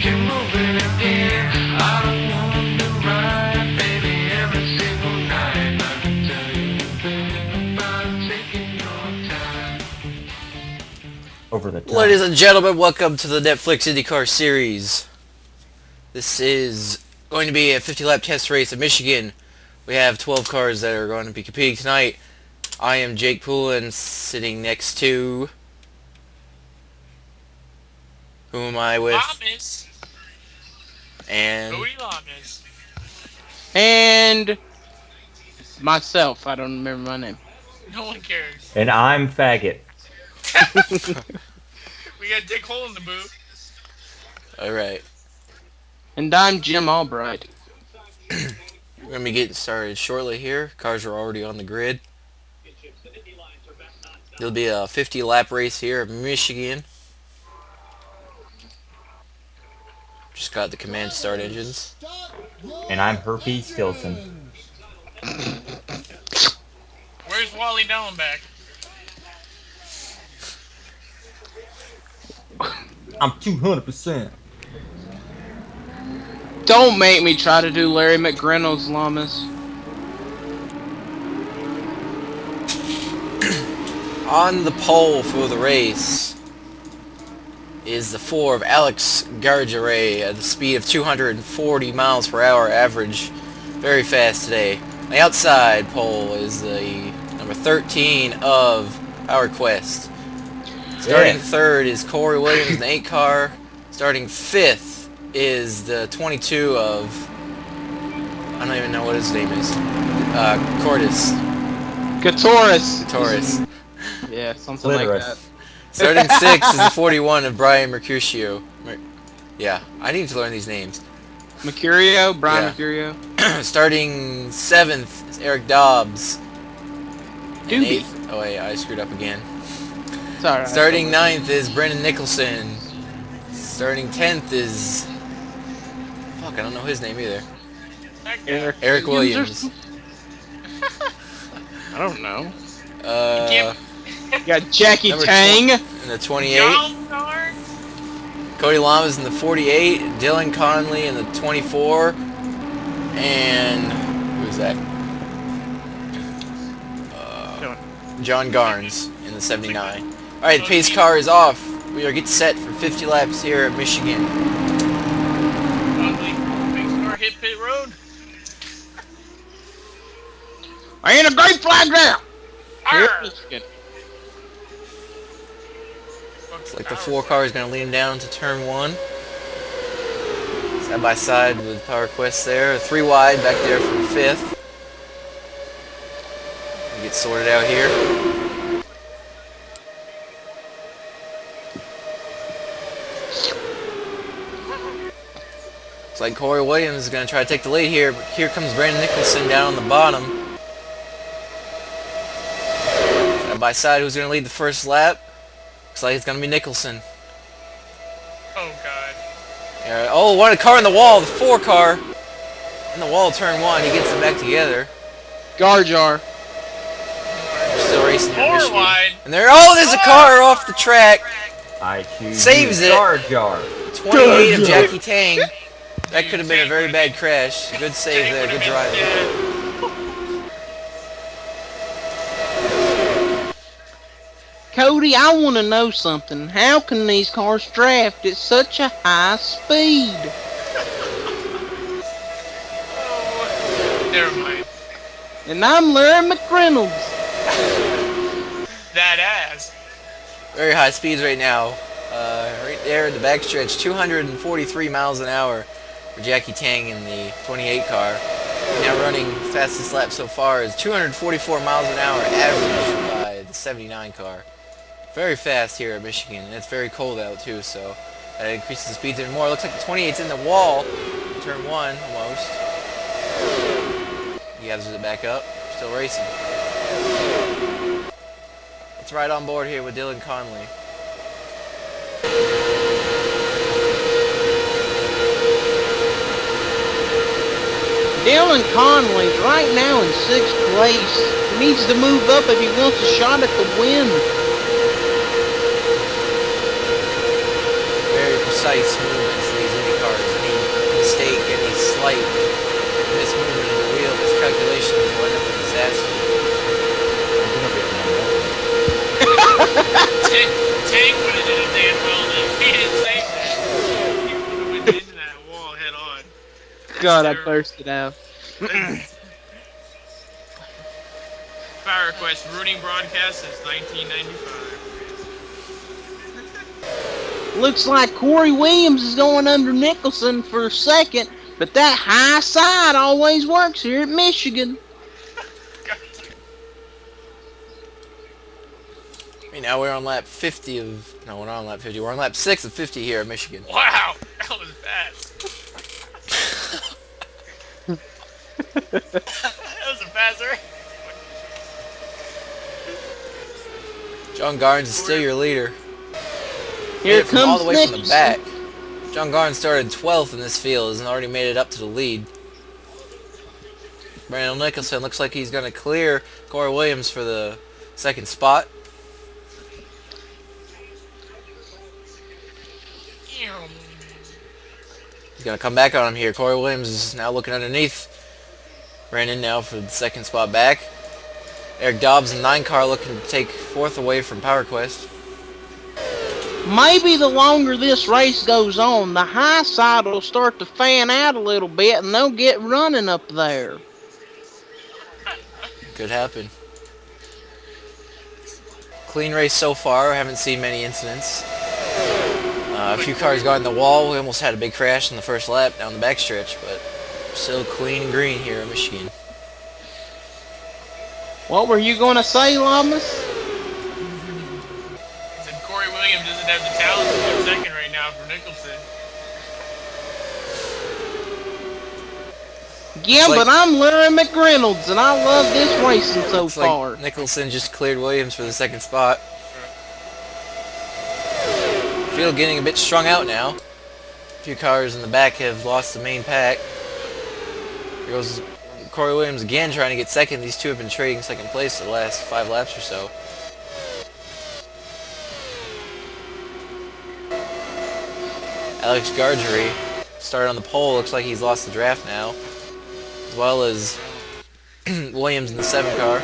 Keep moving in. I don't wanna do right, baby, every single night. Let me tell you the thing about taking your time. Over the top. Ladies and gentlemen, welcome to the Netflix Indycar Series. This is going to be a 50-lap test race in Michigan. We have 12 cars that are going to be competing tonight. I am Jake Poulin, sitting next to... Who am I with? Lamas. And... Louis Lamas. And myself. I don't remember my name. No one cares. And I'm faggot. We got Dick Hole in the booth. Alright. And I'm Jim Albright. We're going to be getting started shortly here. Cars are already on the grid. It'll be a 50-lap race here in Michigan. Just got the command start engines. And I'm Herpes Stilson. Where's Wally Dellenback? I'm 200%. Don't make me try to do Larry McGreynolds llamas. On the pole for the race is the 4 of Alex Gargeray at the speed of 240 miles per hour average. Very fast today. On the outside pole is the number 13 of Power Quest. Starting third is Corey Williams in the 8 car. Starting 5th is the 22 of... I don't even know what his name is. Cortis. Gatoris. Yeah, something like that. Starting 6th is the 41 of Brian Mercutio. Yeah, I need to learn these names. Mercurio, Brian Yeah. Mercurio. Starting 7th is Eric Dobbs. And Doobie. 8th, oh wait, I screwed up again. It's alright. Starting 9th is Brendan Nicholson. Starting 10th is... Fuck, I don't know his name either. That guy. Eric Williams. I don't know. Give- You got Jackie Number Tang. In the 28. John Darn? Cody Lamas in the 48. Dylan Conley in the 24. And... who's that? John Garnes in the 79. Alright, the pace car is off. We are getting set for 50 laps here at Michigan. Probably. Big Star hit pit road. I ain't a great flag there. Here, Arr! Michigan. Looks like the 4 car is going to lead him down to turn 1. Side by side with Power Quest there. 3 wide back there for 5th. Get sorted out here. Looks like Corey Williams is going to try to take the lead here, but here comes Brandon Nicholson down on the bottom. Side by side, who's going to lead the first lap? Looks like it's going to be Nicholson. Oh, God. Yeah, oh, one car in the wall, the 4 car. In the wall, turn 1, he gets them back together. Garjar. They're still racing here in 4 Michigan. wide. And there, oh, there's a car off the track. I choose Saves you, it. Jar Jar. 28 of Jackie Tang. That could have been a very bad crash. Good save there, good driving. Cody, I want to know something. How can these cars draft at such a high speed? Oh, never mind. And I'm Larry McReynolds. That ass. Very high speeds right now. Right there in the backstretch, 243 miles an hour for Jackie Tang in the 28 car. Now running fastest lap so far is 244 miles an hour average by the 79 car. Very fast here at Michigan, and it's very cold out too, so that increases the speeds even more. Looks like the 28's in the wall. Turn 1, almost. He gathers it back up. Still racing. Let's ride on board here with Dylan Conley. Dylan Conley's right now in 6th place. He needs to move up if he wants a shot at the win. Very precise movements in these God, I terrible. thirsted out. Fire Quest ruining broadcast since 1995. Looks like Corey Williams is going under Nicholson for a second, but that high side always works here at Michigan. Right now we're on lap 50 of... No, we're not on lap 50. We're on lap 6 of 50 here at Michigan. Wow, that was fast. That was a fast race. John Garnes is still your leader. Here Made it from all comes the way from the Nicholson. back. John Garnes started 12th in this field and already made it up to the lead. Brandon Nicholson looks like he's going to clear Corey Williams for the second spot. He's going to come back on him here. Corey Williams is now looking underneath Brandon now for the second spot back. Eric Dobbs in 9 car looking to take 4th away from Power Quest. Maybe the longer this race goes on, the high side will start to fan out a little bit and they'll get running up there. Could happen. Clean race so far. Haven't seen many incidents. A few cars got in the wall. We almost had a big crash in the first lap down the backstretch, but still clean and green here in Michigan. What were you going to say, Lamas? Said Corey Williams doesn't have the talent to get second right now for Nicholson. Yeah, It's like- but I'm Larry McReynolds, and I love this racing so Looks far. like Nicholson just cleared Williams for the second spot. Field getting a bit strung out now. A few cars in the back have lost the main pack. Here goes Corey Williams again trying to get second. These two have been trading second place for the last 5 laps or so. Alex Gargery started on the pole. Looks like he's lost the draft now. As well as Williams in the 7 car.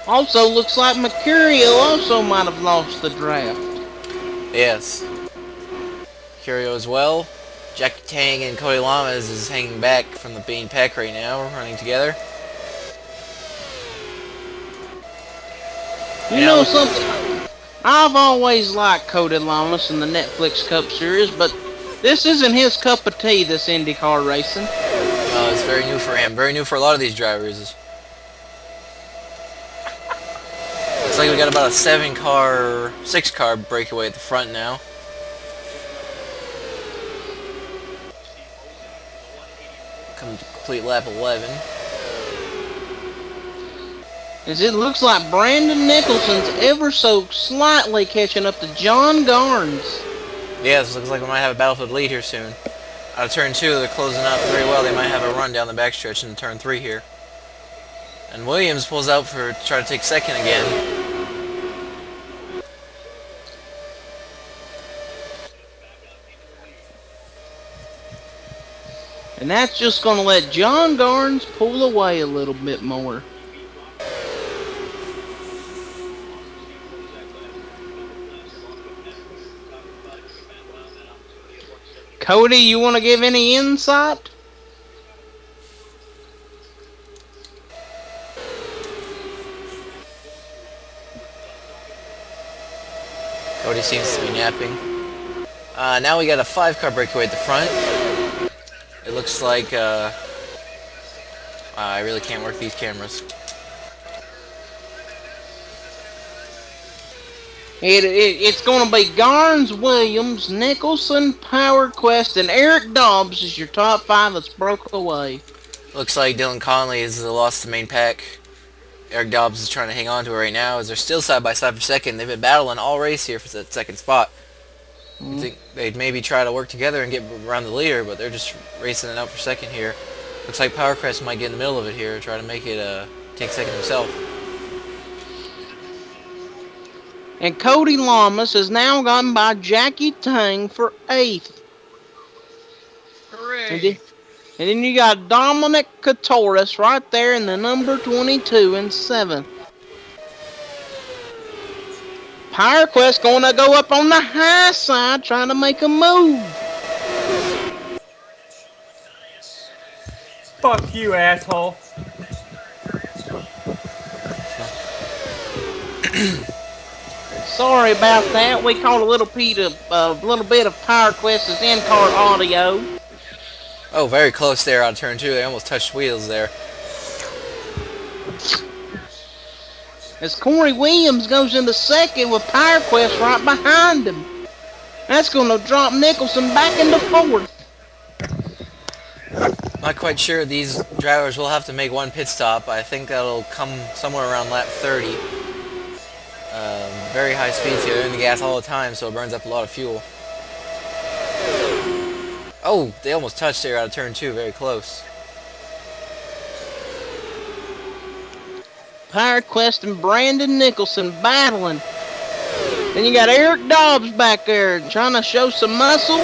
Also, looks like Mercurial also might have lost the draft. Yes. Curio as well. Jackie Tang and Cody Lamas is hanging back from the main pack right now, running together. You know something? I've always liked Cody Lamas in the Netflix Cup Series, but this isn't his cup of tea, this IndyCar racing. It's very new for him. Very new for a lot of these drivers. Looks like we got about a 6 car breakaway at the front now. Come to complete lap 11. As it looks like Brandon Nicholson's ever so slightly catching up to John Garnes. Yes, looks like we might have a battle for the lead here soon. Out of turn 2, they're closing up very well. They might have a run down the backstretch into turn 3 here. And Williams pulls out for try to take second again. And that's just going to let John Garnes pull away a little bit more. Cody, you want to give any insight? Cody seems to be napping. Now we got a 5 car breakaway at the front. It looks like I really can't work these cameras. It's going to be Garnes, Williams, Nicholson, Power Quest, and Eric Dobbs is your top 5 that's broke away. Looks like Dylan Conley has lost the main pack. Eric Dobbs is trying to hang on to it right now as they're still side by side for second. They've been battling all race here for that second spot. You think they'd maybe try to work together and get around the leader, but they're just racing it out for second here. Looks like Power Quest might get in the middle of it here, try to make it take second himself. And Cody Lamas has now gotten by Jackie Tang for 8th. Hooray! And then you got Dominic Katoris right there in the number 22 in 7th. Power Quest going to go up on the high side trying to make a move. Fuck you, asshole. Sorry about that. We caught a little bit of Power Quest's in-car audio. Oh, very close there on turn 2. They almost touched wheels there. As Corey Williams goes into second with Power Quest right behind him. That's going to drop Nicholson back into fourth. Not quite sure. These drivers will have to make one pit stop. I think that'll come somewhere around lap 30. Very high speeds here. They're in the gas all the time, so it burns up a lot of fuel. Oh, they almost touched there out of turn 2. Very close. Power Quest and Brandon Nicholson battling. Then you got Eric Dobbs back there trying to show some muscle.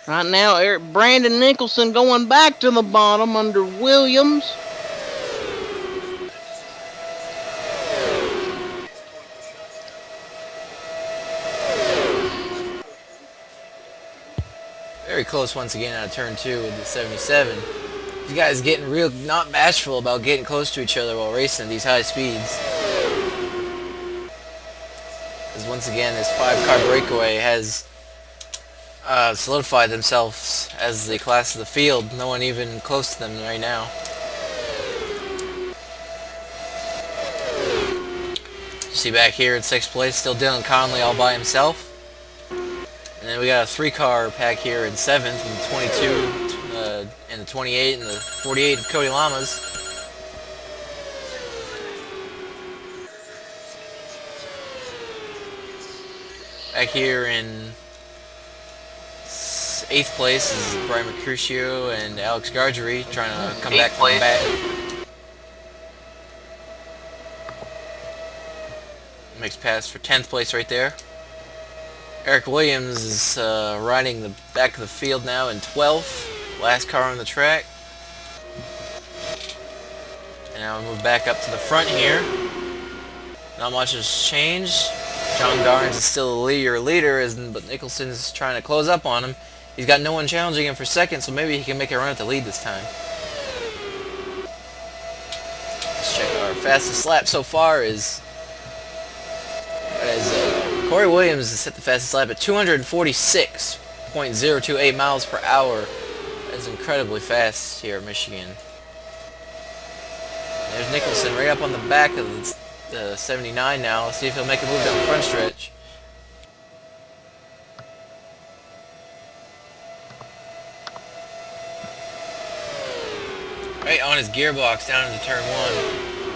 Right now, Brandon Nicholson going back to the bottom under Williams. Very close once again out of turn 2 with the 77. These guys getting real, not bashful about getting close to each other while racing at these high speeds. Because once again, this 5-car breakaway has solidified themselves as the class of the field. No one even close to them right now. See back here in 6th place, still Dylan Conley all by himself. And then we got a 3-car pack here in 7th, and the 22, and the 28, and the 48 of Cody Lamas. Back here in 8th place is Brian Mercutio and Alex Gargery trying to come back from the back. Makes pass for 10th place right there. Eric Williams is riding the back of the field now in 12th. Last car on the track. And now we move back up to the front here. Not much has changed. John Garnes is still the leader, but Nicholson is trying to close up on him. He's got no one challenging him for second, so maybe he can make a run at the lead this time. Let's check our fastest lap so far is Corey Williams has set the fastest lap at 246.028 miles per hour. That's incredibly fast here at Michigan. There's Nicholson right up on the back of the 79 now. Let's see if he'll make a move down the front stretch. Right on his gearbox down into turn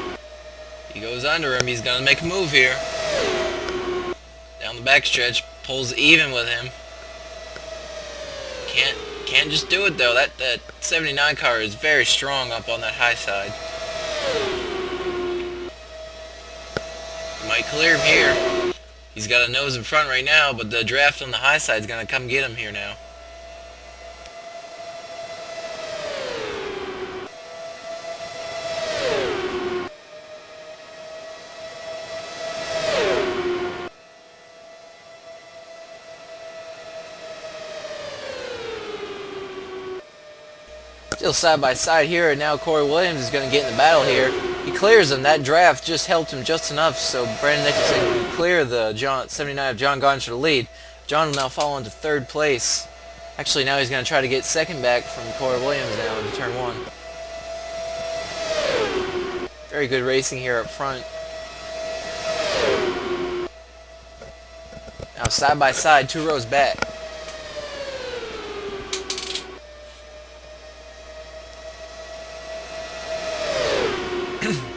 1. He goes under him. He's going to make a move here. Down the backstretch, pulls even with him. Can't just do it though. That 79 car is very strong up on that high side. Might clear him here. He's got a nose in front right now, but the draft on the high side is gonna come get him here now. Still side by side here, and now Corey Williams is going to get in the battle here. He clears him. That draft just helped him just enough, so Brandon Nicholson can clear the 79 of John Garnes for the lead. John will now fall into 3rd place. Actually, now he's going to try to get second back from Corey Williams now into turn 1. Very good racing here up front. Now side by side, 2 rows back.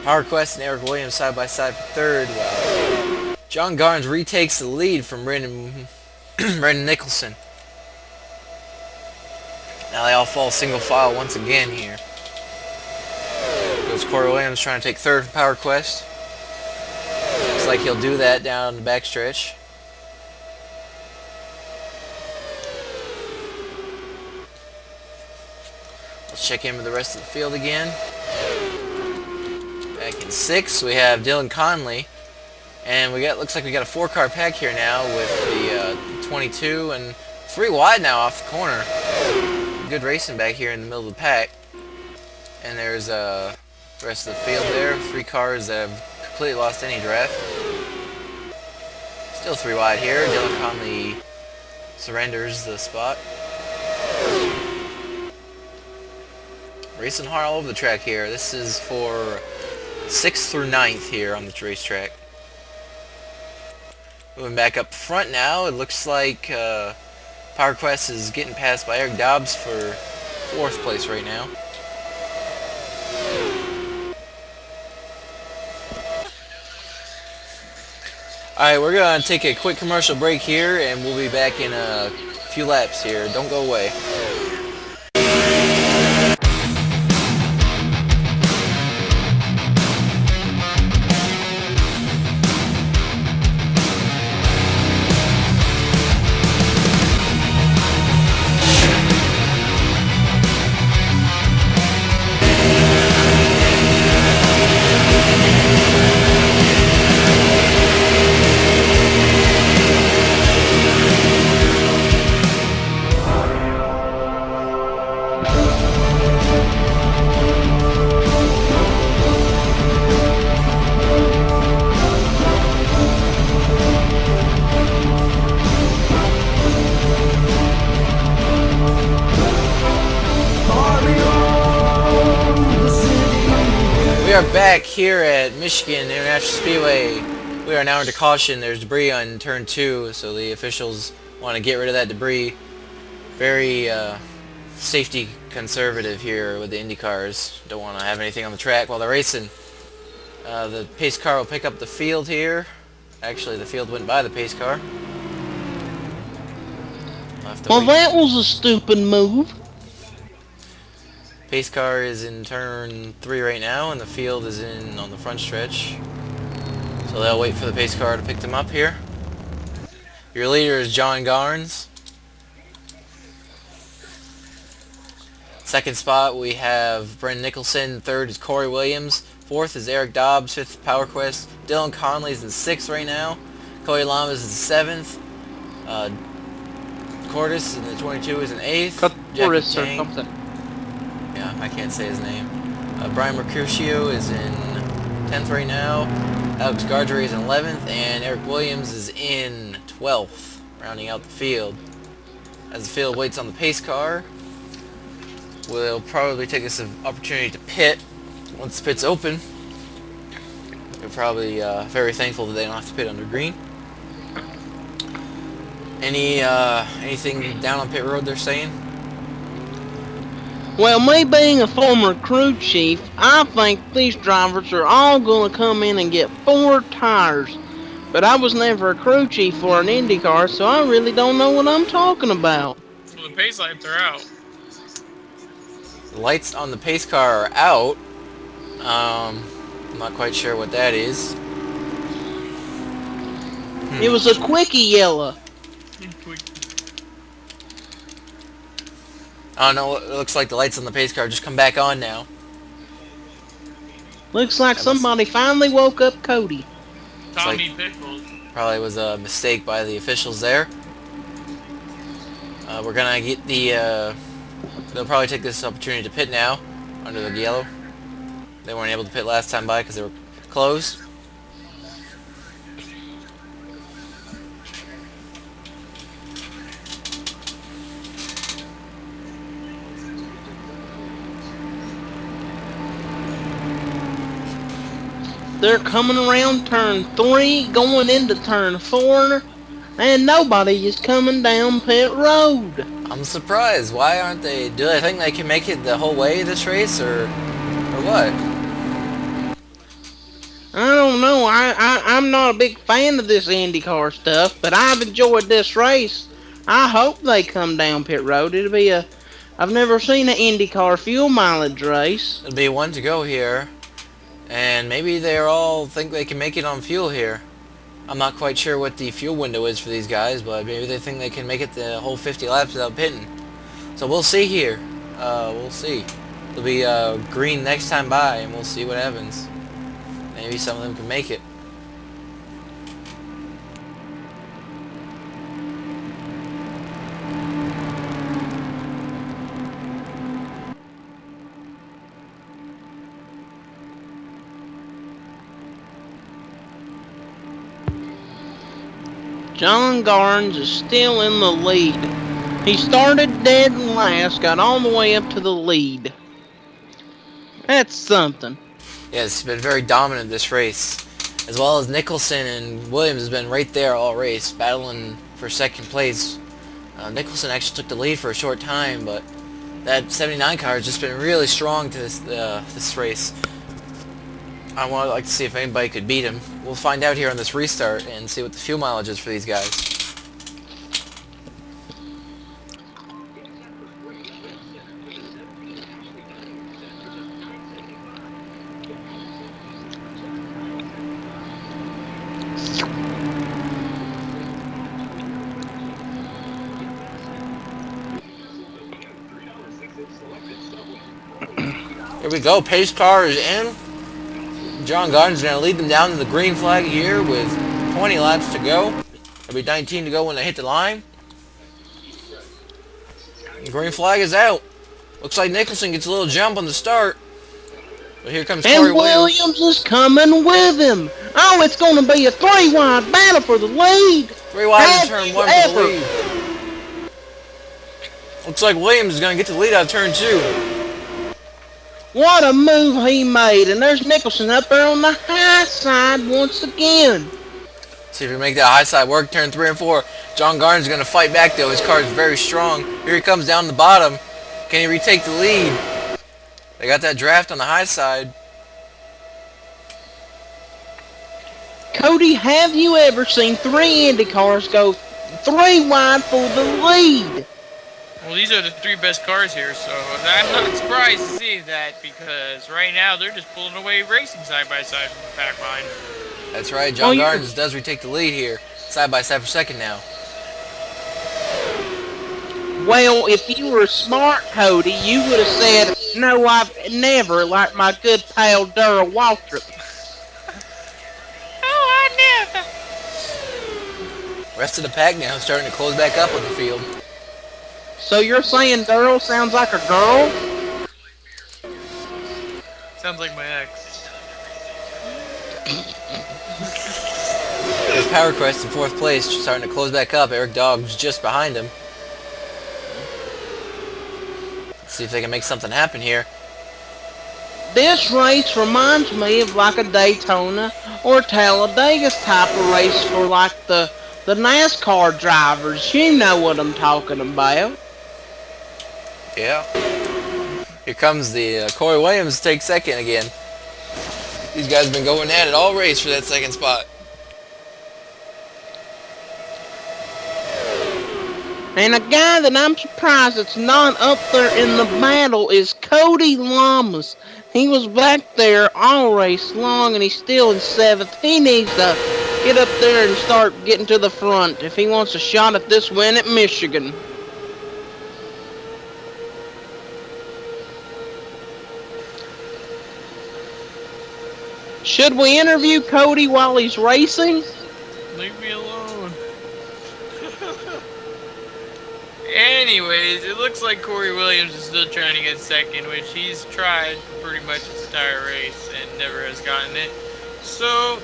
Power Quest and Eric Williams side by side for 3rd, while John Garnes retakes the lead from Brandon Nicholson. Now they all fall single file once again here. Goes Corey Williams trying to take 3rd from Power Quest. Looks like he'll do that down the backstretch. Let's check in with the rest of the field again. Back in 6th, we have Dylan Conley, and looks like we got a 4-car pack here now with the 22 and 3 wide now off the corner. good racing back here in the middle of the pack. And there's the rest of the field there. 3 cars that have completely lost any draft. Still 3 wide here. Dylan Conley surrenders the spot. Racing hard all over the track here. This is for 6th through 9th here on the racetrack. Moving back up front now, it looks like Power Quest is getting passed by Eric Dobbs for 4th place right now. Alright, we're going to take a quick commercial break here, and we'll be back in a few laps here. Don't go away. We are back here at Michigan International Speedway. We are now into caution. There's debris on turn 2, so the officials want to get rid of that debris. Very safety conservative here with the Indy cars. Don't want to have anything on the track while they're racing. The pace car will pick up the field here. Actually, the field went by the pace car. Well, that was a stupid move. Pace car is in turn 3 right now, and the field is in on the front stretch. So they'll wait for the pace car to pick them up here. Your leader is John Garnes. Second spot we have Brendan Nicholson. Third is Corey Williams. Fourth is Eric Dobbs. Fifth, Power Quest. Dylan Conley is in 6th right now. Cody Lamas is in 7th. Cordis in the 22 is in 8th. Cordis or something. Yeah, I can't say his name. Brian Mercutio is in 10th right now. Alex Gardner is in 11th, and Eric Williams is in 12th, rounding out the field. As the field waits on the pace car, we'll probably take this opportunity to pit once the pit's open. They're probably very thankful that they don't have to pit under green. Anything down on pit road they're saying? Well, me being a former crew chief, I think these drivers are all going to come in and get 4 tires. But I was never a crew chief for an IndyCar, so I really don't know what I'm talking about. Well, the pace lights are out. The lights on the pace car are out. I'm not quite sure what that is. It was a quickie yellow. I don't know, it looks like the lights on the pace car just come back on now. Looks like somebody finally woke up Cody. Tommy Pickles. Probably was a mistake by the officials there. We're gonna get the, they'll probably take this opportunity to pit now, under the yellow. They weren't able to pit last time by because they were closed. They're coming around turn 3, going into turn 4, and nobody is coming down pit road. I'm surprised. Why aren't they? Do they think they can make it the whole way this race, or what? I don't know. I'm not a big fan of this IndyCar stuff, but I've enjoyed this race. I hope they come down pit road. It'll be I've never seen an IndyCar fuel mileage race. There'll be 1 to go here, and maybe they all think they can make it on fuel here. I'm not quite sure what the fuel window is for these guys, but maybe they think they can make it the whole 50 laps without pitting. So we'll see here. We'll see. It'll be green next time by, and we'll see what happens. Maybe some of them can make it. John Garnes is still in the lead. He started dead last, got all the way up to the lead. That's something. Yes, he's been very dominant this race. As well as Nicholson and Williams has been right there all race, battling for second place. Nicholson actually took the lead for a short time, but that 79 car has just been really strong to this race. I would like to see if anybody could beat him. We'll find out here on this restart and see what the fuel mileage is for these guys. Here we go, pace car is in. John Garden's going to lead them down to the green flag here with 20 laps to go. There'll be 19 to go when they hit the line. The green flag is out. Looks like Nicholson gets a little jump on the start. But here comes Corey And Williams. Williams is coming with him. Oh, it's going to be a three-wide battle for the lead. 3 wide in Have turn you 1 for the ever? lead. Looks like Williams is going to get the lead out of turn 2. What a move he made. And there's Nicholson up there on the high side once again. See if we make that high side work. Turn 3 and 4. John Garden's going to fight back though. His car is very strong. Here he comes down the bottom. Can he retake the lead? They got that draft on the high side. Cody, have you ever seen 3 Indy cars go 3 wide for the lead? Well, these are the 3 best cars here, so I'm not surprised to see that because right now they're just pulling away racing side by side from the back line. That's right. John Well, Gardens does retake the lead here. Side by side for second now. Well, if you were smart, Cody, you would have said, no, I've never, like my good pal Durrell Waltrip. Oh, I never. Rest of the pack now starting to close back up on the field. So you're saying Durrell sounds like a girl? Sounds like my ex. There's Power Quest in 4th place, starting to close back up. Eric Dogg's just behind him. Let's see if they can make something happen here. This race reminds me of like a Daytona or Talladega type of race for like the NASCAR drivers. You know what I'm talking about. Yeah. Here comes the Corey Williams to take second again. These guys have been going at it all race for that second spot. And a guy that I'm surprised it's not up there in the battle is Cody Lamas. He was back there all race long and he's still in 7th. He needs to get up there and start getting to the front if he wants a shot at this win at Michigan. Should we interview Cody while he's racing? Leave me alone. Anyways, it looks like Corey Williams is still trying to get second, which he's tried for pretty much his entire race and never has gotten it. So,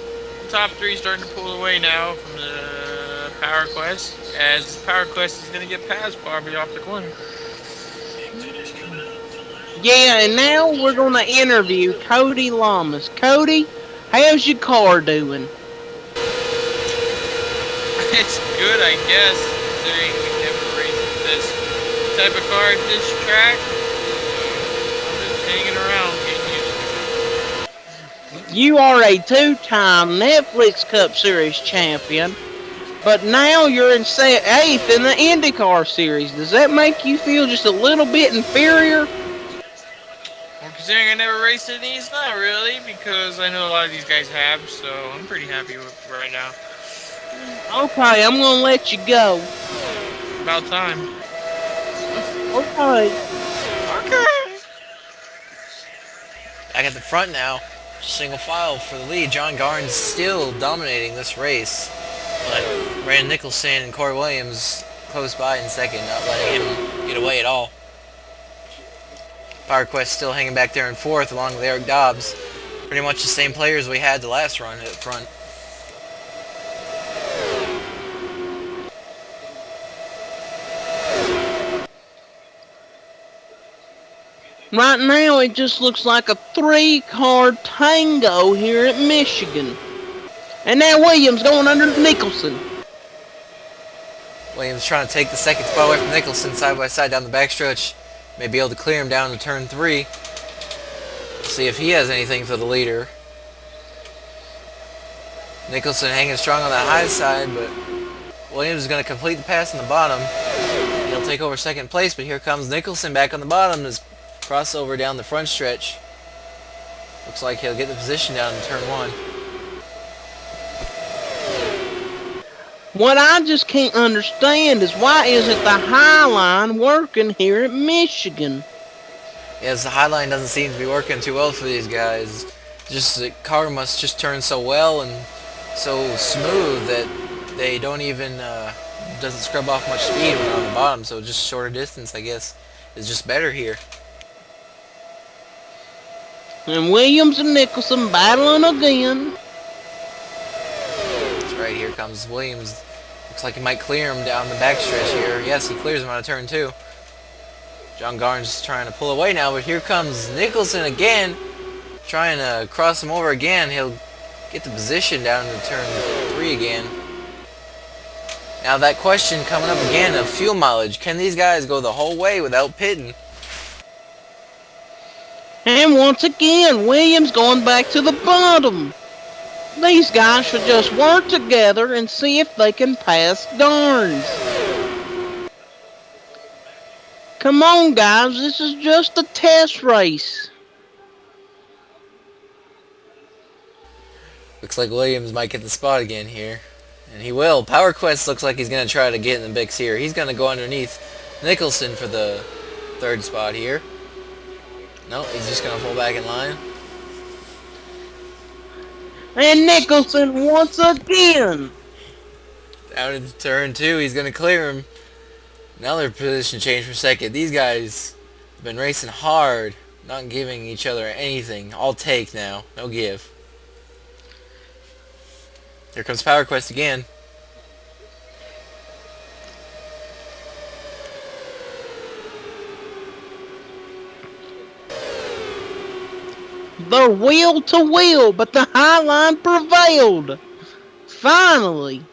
top 3 starting to pull away now from the Power Quest, as Power Quest is going to get past Barbie off the corner. Yeah, and now we're going to interview Cody Lamas. Cody, how's your car doing? It's good, I guess, considering we never raced this type of car at this track. So I'm just hanging around, getting used to it. You are a 2-time Netflix Cup Series champion, but now you're in 8th in the IndyCar Series. Does that make you feel just a little bit inferior? Well, considering I never raced in these, not really, because I know a lot of these guys have, so I'm pretty happy with it right now. Okay, I'm going to let you go. About time. Okay. Okay. Back at the front now. Single file for the lead. John Garnes still dominating this race. But Rand Nicholson and Corey Williams close by in second, not letting him get away at all. Power Quest still hanging back there in 4th along with Eric Dobbs. Pretty much the same players we had the last run at the front. Right now, it just looks like a three-car tango here at Michigan. And now Williams going under Nicholson. Williams trying to take the second spot away from Nicholson side by side down the backstretch. May be able to clear him down to turn 3. See if he has anything for the leader. Nicholson hanging strong on the high side, but Williams is going to complete the pass on the bottom. He'll take over second place, but here comes Nicholson back on the bottom. His crossover down the front stretch. Looks like he'll get the position down in turn 1. What I just can't understand is why isn't the High Line working here at Michigan? Yes, the high line doesn't seem to be working too well for these guys. Just the car must just turn so well and so smooth that they don't even doesn't scrub off much speed when they're on the bottom. So just shorter distance, I guess, is just better here. And Williams and Nicholson battling again. That's right. Here comes Williams. Looks like he might clear him down the backstretch here. Yes, he clears him out of turn 2. John Garnes trying to pull away now, but here comes Nicholson again, trying to cross him over again. He'll get the position down to turn 3 again. Now that question coming up again of fuel mileage. Can these guys go the whole way without pitting? And once again, Williams going back to the bottom. These guys should just work together and see if they can pass Garnes. Come on, guys, this is just a test race. Looks like Williams might get the spot again here. And he will. Power Quest looks like he's going to try to get in the mix here. He's going to go underneath Nicholson for the 3rd spot here. No, he's just going to pull back in line. And Nicholson once again. Down into turn 2, he's going to clear him. Now their position change for second. These guys have been racing hard, not giving each other anything. All take now, no give. Here comes Power Quest again. They're wheel to wheel, but the High Line prevailed. Finally.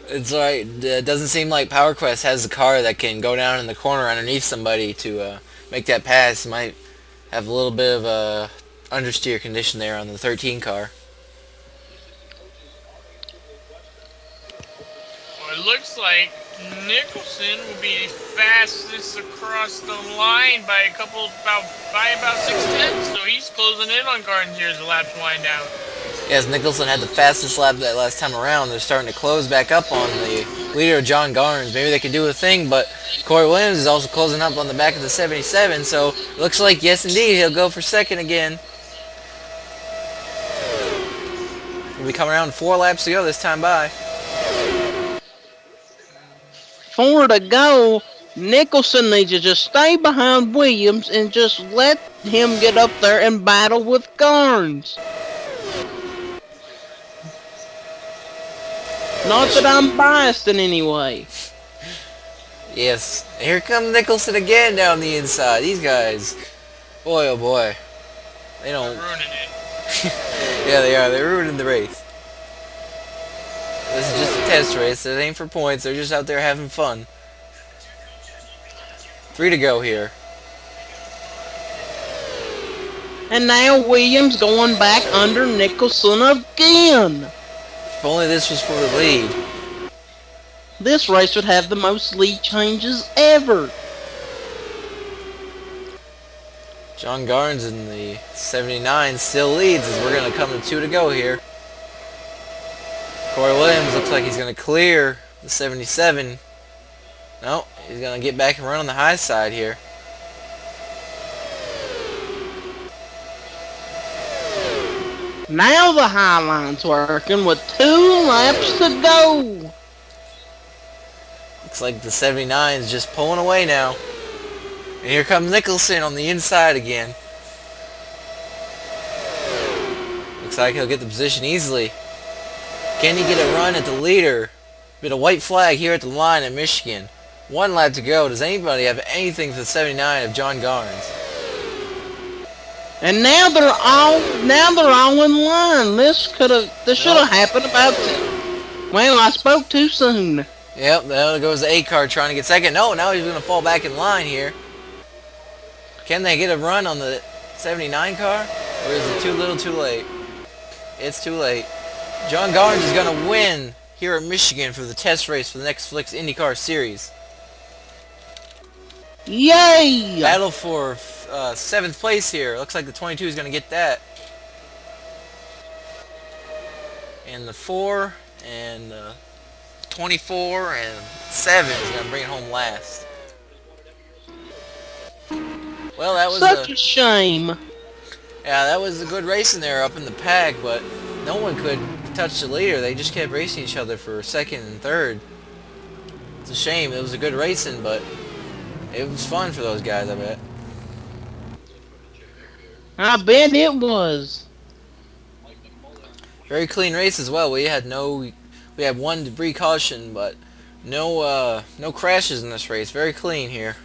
It's alright. It doesn't seem like Power Quest has a car that can go down in the corner underneath somebody to make that pass. He might have a little bit of a understeer condition there on the 13 car. Well, it looks like Nicholson will be fastest across the line by about 6 tenths. So he's closing in on Garnes here as the laps wind down. Yes, Nicholson had the fastest lap that last time around. They're starting to close back up on the leader, John Garnes. Maybe they can do a thing, but Corey Williams is also closing up on the back of the 77, so it looks like, yes, indeed, he'll go for second again. We'll be coming around 4 laps to go this time by. 4 to go. Nicholson needs to just stay behind Williams and just let him get up there and battle with Garnes. Not that I'm biased in any way. Yes, here comes Nicholson again down the inside. These guys, boy oh boy, they don't. Ruining it. Yeah, they are. They're ruining the race. This is just a test race. It ain't for points. They're just out there having fun. 3 to go here. And now Williams going back under Nicholson again. If only this was for the lead. This race would have the most lead changes ever. John Garnes in the 79 still leads as we're going to come to 2 to go here. Corey Williams looks like he's going to clear the 77. No, he's going to get back and run on the high side here. Now the High Line's working with 2 laps to go. Looks like the 79 is just pulling away now. And here comes Nicholson on the inside again. Looks like he'll get the position easily. Can he get a run at the leader? Bit of white flag here at the line at Michigan. 1 lap to go. Does anybody have anything for the 79 of John Garnes? And now they're all in line. This should Nope. have happened about. Well, I spoke too soon. Yep, there goes the 8 car trying to get second. No, now he's going to fall back in line here. Can they get a run on the 79 car? Or is it too little too late? It's too late. John Garnes is going to win here at Michigan for the test race for the Netflix Indycar Series. Yay! Battle for 7th place here. Looks like the 22 is going to get that. And the 4 and 24 and 7 is going to bring it home last. Well, that was Such a shame. that was a good racing there up in the pack, but no one could touch the leader. They just kept racing each other for second and third. It's a shame. It was a good racing, but it was fun for those guys, I bet. I bet it was. Very clean race as well. We had one debris caution, but no crashes in this race. Very clean here.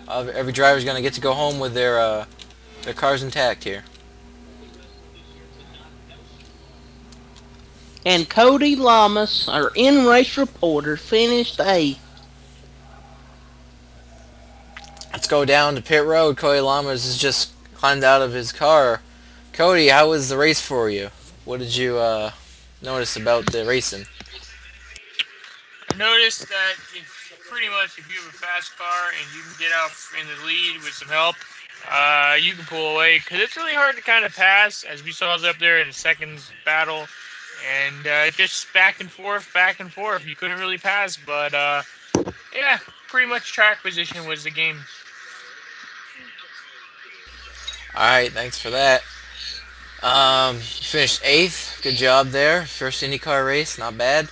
Every driver's going to get to go home with their cars intact here. And Cody Lamas, our in-race reporter, finished 8th. Let's go down to pit road. Cody Lamas has just climbed out of his car. Cody, how was the race for you? What did you notice about the racing? I noticed that pretty much if you have a fast car and you can get out in the lead with some help, you can pull away. Because it's really hard to kind of pass, as we saw up there in the second battle. And just back and forth. You couldn't really pass, but yeah, pretty much track position was the game. Alright, thanks for that. Finished 8th. Good job there. First IndyCar race, not bad.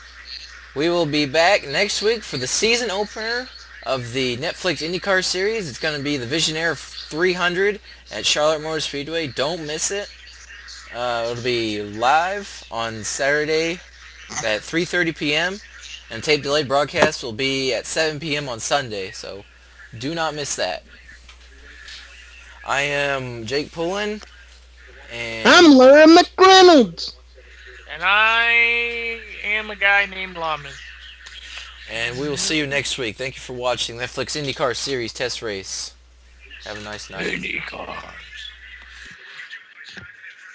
We will be back next week for the season opener of the Netflix IndyCar Series. It's going to be the Visionaire 300 at Charlotte Motor Speedway. Don't miss it. It'll be live on Saturday at 3:30 p.m. and tape delayed broadcast will be at 7 p.m. on Sunday, so do not miss that. I am Jake Pullen, and I'm Larry McReynolds. And I am a guy named Lamas. we will see you next week. Thank you for watching Netflix IndyCar Series Test Race. Have a nice night. IndyCar.